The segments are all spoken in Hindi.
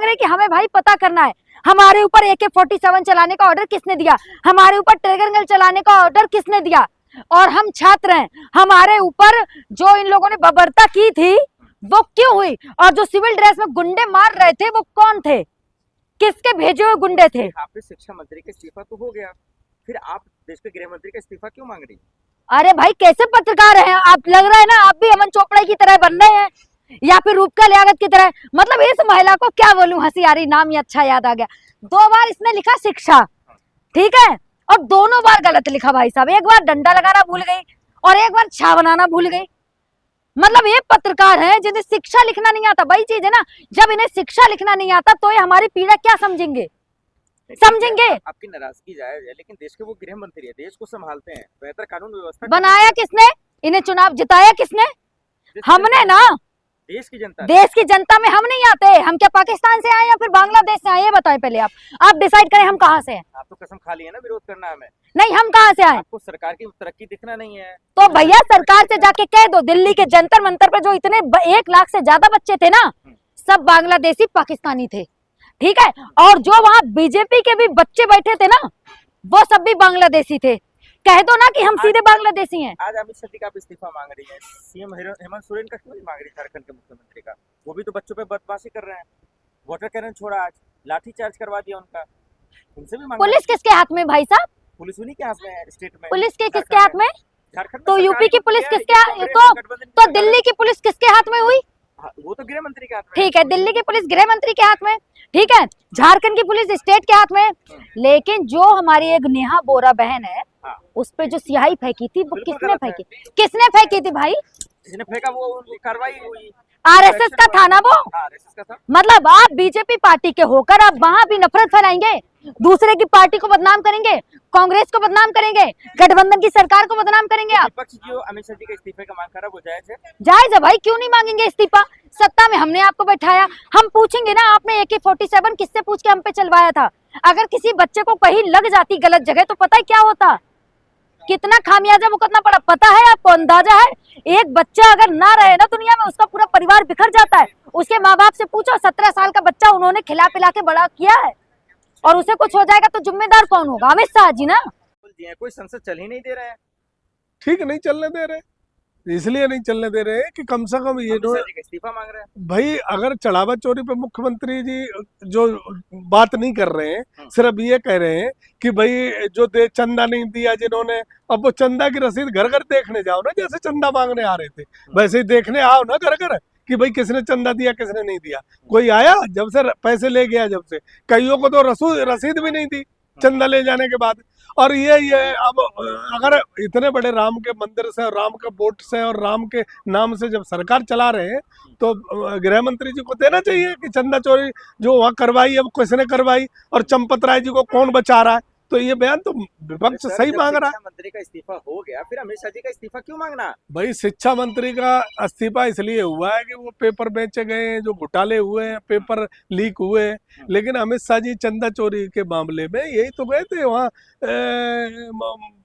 मांग रहे हैं कि हमें भाई पता करना है, हमारे ऊपर AK-47 चलाने का ऑर्डर किसने दिया, हमारे ऊपर ट्रिगर गन चलाने का ऑर्डर किसने दिया। और हम छात्र हैं, हमारे ऊपर जो इन लोगों ने बर्बरता की थी वो क्यों हुई, और जो सिविल ड्रेस में गुंडे मार रहे थे वो कौन थे, किसके भेजे हुए गुंडे थे। आपके शिक्षा मंत्री का इस्तीफा तो हो गया, फिर आप देश के गृह मंत्री का इस्तीफा क्यों मांग रही हैं? अरे भाई कैसे पत्रकार हैं आप, लग रहा है ना आप भी अमन चोपड़ा की तरह बन रहे हैं या फिर रूपका लियाकत की तरह। मतलब इस महिला को क्या बोलूं, हंसी आ रही, नाम ही अच्छा याद आ गया। 2 बार इसने लिखा शिक्षा, ठीक है, और दोनों बार गलत लिखा भाई साहब। एक बार डंडा लगाना भूल गई और एक बार छा बनाना भूल गई। मतलब ये पत्रकार है जिन्हें शिक्षा लिखना नहीं आता। वही चीज है ना, जब इन्हें शिक्षा लिखना नहीं आता तो ये हमारी पीड़ा क्या समझेंगे। आपकी नाराजगी जायज है, लेकिन देश के वो गृह मंत्री है, देश को संभालते हैं, बेहतर कानून व्यवस्था बनाया किसने, इन्हें चुनाव जिताया किसने, हमने ना। देश की जनता में हम नहीं आते, हम क्या पाकिस्तान से आए या फिर बांग्लादेश से आए, ये बताएं पहले आप डिसाइड करें हम कहाँ से हैं। आप तो कसम खा ली है ना विरोध करना हमें। नहीं, हम कहाँ से आए, आपको सरकार की तरक्की दिखना नहीं है तो भैया सरकार से जाके कह दो, दिल्ली के जंतर मंतर पे जो इतने 1 लाख से ज्यादा बच्चे थे ना, सब बांग्लादेशी पाकिस्तानी थे, ठीक है, और जो वहां बीजेपी के भी बच्चे बैठे थे ना, वो सब भी बांग्लादेशी थे। कह दो ना कि हम सीधे बांग्लादेशी हैं। आज अमित शाह जी का इस्तीफा मांग रही है, सीएम हेमंत सोरेन का क्यों नहीं मांग रही, झारखंड के मुख्यमंत्री का? वो भी तो बच्चों पे बदमाशी कर रहे हैं, वाटर कैनन छोड़ा, आज लाठी चार्ज करवा दिया उनका, उनसे भी मांग। पुलिस किसके हाथ में भाई साहब, पुलिस उन्हीं के हाथ में है, स्टेट में पुलिस के किसके हाथ में, झारखंड तो यूपी की पुलिस किसके, तो दिल्ली की पुलिस किसके हाथ में हुई, वो तो गृह मंत्री के हाथ में। ठीक है, दिल्ली की पुलिस गृह मंत्री के हाथ में, ठीक है, झारखंड की पुलिस स्टेट के हाथ में। लेकिन जो हमारी एक नेहा बोरा बहन है, उस पे जो स्याही फेंकी थी वो किसने फेंकी, किसने फेंकी थी भाई, जिसने फेंका वो कार्रवाई हुई, आरएसएस का था ना वो। आरएसएस का था। मतलब आप बीजेपी पार्टी के होकर आप वहां भी नफरत फैलाएंगे, दूसरे की पार्टी को बदनाम करेंगे, कांग्रेस को बदनाम करेंगे, गठबंधन की सरकार को बदनाम करेंगे आप। विपक्ष जो अमित शाह जी का इस्तीफे का मांग कर रहा है वो जायज है? जायज है भाई, क्यों नहीं मांगेंगे इस्तीफा, सत्ता में हमने आपको बैठाया, हम पूछेंगे ना आपने AK-47 किससे पूछ के हम पे चलवाया था। अगर किसी बच्चे को कहीं लग जाती गलत जगह तो पता है क्या होता, कितना खामियाजा भुगतना पड़ा, पता है आपको, अंदाजा है। एक बच्चा अगर ना रहे ना दुनिया में, उसका पूरा परिवार बिखर जाता है। उसके माँ बाप से पूछो, 17 साल का बच्चा उन्होंने खिला पिला के बड़ा किया है, और उसे कुछ हो जाएगा तो जिम्मेदार कौन होगा, अमित शाह जी ना। कोई संसद चल ही नहीं दे रहा है, ठीक नहीं चलने दे रहे, इसलिए नहीं चलने दे रहे कि कम से कम ये इस्तीफा मांग रहे हैं। भाई अगर चढ़ावा चोरी पे मुख्यमंत्री जी जो बात नहीं कर रहे हैं, सिर्फ ये कह रहे हैं कि भाई जो चंदा नहीं दिया जिन्होंने, अब वो चंदा की रसीद घर घर देखने जाओ ना, जैसे चंदा मांगने आ रहे थे वैसे ही देखने आओ ना घर घर कि भाई किसने चंदा दिया किसने नहीं दिया। कोई आया जब से पैसे ले गया, जब से कईयों को तो रसीद भी नहीं दी चंदा ले जाने के बाद। और ये अब अगर इतने बड़े राम के मंदिर से, राम के बोट से और राम के नाम से जब सरकार चला रहे हैं तो गृह मंत्री जी को देना चाहिए कि चंदा चोरी जो वहाँ करवाई है वो किसने करवाई और चंपत राय जी को कौन बचा रहा है। तो ये बयान तो विपक्ष सही मांग रहा है। मंत्री का इस्तीफा हो गया, फिर अमित शाह जी का इस्तीफा क्यों मांगना? भाई शिक्षा मंत्री का इस्तीफा इसलिए हुआ है कि वो पेपर बेचे गए हैं, जो घोटाले हुए हैं, पेपर लीक हुए हैं। लेकिन अमित शाह जी चंदा चोरी के मामले में यही तो गए थे वहाँ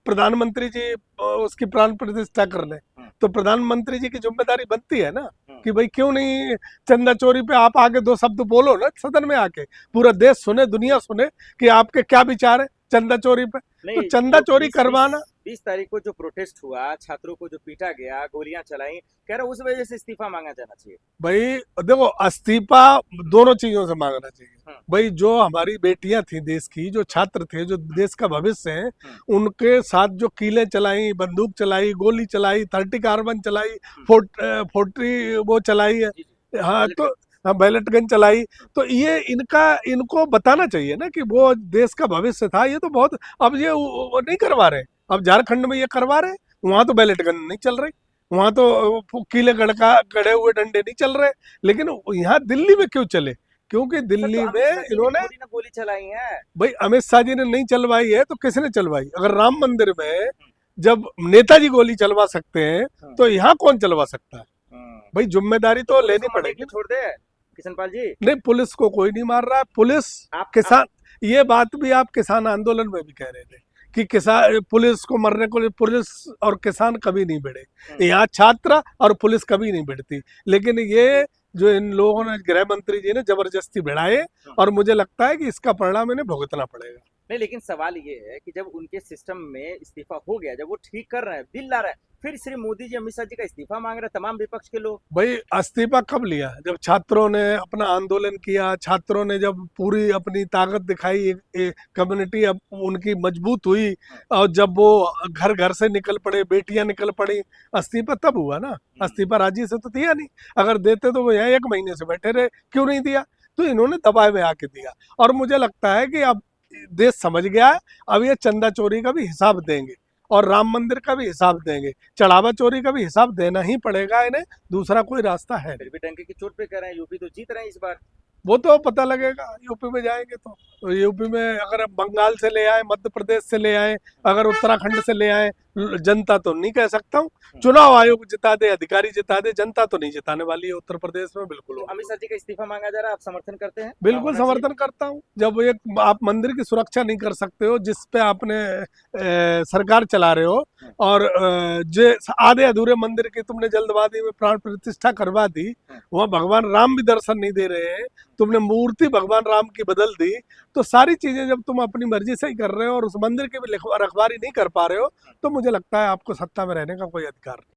प्रधानमंत्री जी उसकी प्राण प्रतिष्ठा करने, तो प्रधानमंत्री जी की जिम्मेदारी बनती है ना कि भाई क्यों नहीं चंदा चोरी पे आप आके 2 शब्द बोलो ना सदन में आके, पूरा देश सुने, दुनिया सुने कि आपके क्या विचार है चंदा चोरी पे। तो चंदा चोरी करवाना, 20 तारीख को जो प्रोटेस्ट हुआ, छात्रों को जो पीटा गया, गोलियां चलाई, कह रहा उस वजह से इस्तीफा मांगा जाना चाहिए। भाई देखो इस्तीफा दोनों चीजों से मांगना चाहिए। भाई जो हमारी बेटियां थी देश की, जो छात्र थे, जो देश का भविष्य है, उनके साथ जो कीलें चलाई, बंदूक चलाई, गोली चलाई, 30 कार्बन चलाई, 40 वो चलाई है, हाँ तो बैलेट गन चलाई, तो ये इनको बताना चाहिए ना कि वो देश का भविष्य था। ये तो बहुत अब ये वो नहीं करवा रहे, अब झारखंड में ये करवा रहे, वहां तो बैलेट गन नहीं चल रही, वहां तो कीले गड़े हुए डंडे नहीं चल रहे। लेकिन यहाँ दिल्ली में क्यों चले? क्योंकि दिल्ली में इन्होंने गोली चलाई है। भाई अमित शाह जी ने नहीं चलवाई है तो किसने चलवाई? अगर राम मंदिर में जब नेताजी गोली चलवा सकते हैं तो यहाँ कौन चलवा सकता है? भाई जिम्मेदारी तो लेनी पड़ेगी। छोड़ दे किशनपाल जी। नहीं, पुलिस को कोई नहीं मार रहा है, पुलिस किसान, ये बात भी आप किसान आंदोलन में भी कह रहे थे कि किसान पुलिस को मरने को, पुलिस और किसान कभी नहीं भिड़े, यहाँ छात्र और पुलिस कभी नहीं भिड़ती। लेकिन ये जो इन लोगों ने, गृह मंत्री जी ने जबरदस्ती भिड़ाए, और मुझे लगता है कि इसका परिणाम इन्हें भुगतना पड़ेगा। नहीं, लेकिन सवाल ये है कि जब उनके सिस्टम में इस्तीफा हो गया, जब वो ठीक कर रहे हैं, बिल ला रहे हैं, फिर श्री मोदी जी, अमित शाह जी का इस्तीफा मांग रहे हैं तमाम विपक्ष के लोग। भाई इस्तीफा कब लिया? जब छात्रों ने अपना आंदोलन किया, छात्रों ने जब पूरी अपनी ताकत दिखाई, कम्युनिटी अब उनकी मजबूत हुई, और जब वो घर घर से निकल पड़े, बेटियां निकल पड़ी, इस्तीफा तब हुआ ना। इस्तीफा राजी से तो दिया नहीं, अगर देते तो वो यहाँ 1 महीने से बैठे रहे, क्यों नहीं दिया? तो इन्होंने दबाए में आके दिया, और मुझे लगता है कि अब देश समझ गया है, अब ये चंदा चोरी का भी हिसाब देंगे, और राम मंदिर का भी हिसाब देंगे, चढ़ावा चोरी का भी हिसाब देना ही पड़ेगा इन्हें, दूसरा कोई रास्ता है नहीं। फिर भी डंके की चोट पे कह रहे हैं, यूपी तो जीत रहे हैं इस बार। वो तो पता लगेगा यूपी में जाएंगे तो यूपी में अगर बंगाल से ले आए, मध्य प्रदेश से ले आए, अगर उत्तराखंड से ले आए, जनता तो नहीं कह सकता हूँ। चुनाव आयोग जिता दे, अधिकारी जिता दे, जनता तो नहीं जिताने वाली है उत्तर प्रदेश में, बिल्कुल। तो अमित शाह जी का इस्तीफा मांगा जा रहा है, आप समर्थन करते हैं? बिल्कुल समर्थन करता हूँ। जब एक आप मंदिर की सुरक्षा नहीं कर सकते हो, जिस पे आपने सरकार चला रहे हो, और जो आधे अधूरे मंदिर की तुमने जल्दबाजी में प्राण प्रतिष्ठा करवा दी, वहाँ भगवान राम भी दर्शन नहीं दे रहे हैं, तुमने मूर्ति भगवान राम की बदल दी, तो सारी चीजें जब तुम अपनी मर्जी से ही कर रहे हो और उस मंदिर की भी रखवारी नहीं कर पा रहे हो, तो मुझे लगता है आपको सत्ता में रहने का कोई अधिकार नहीं।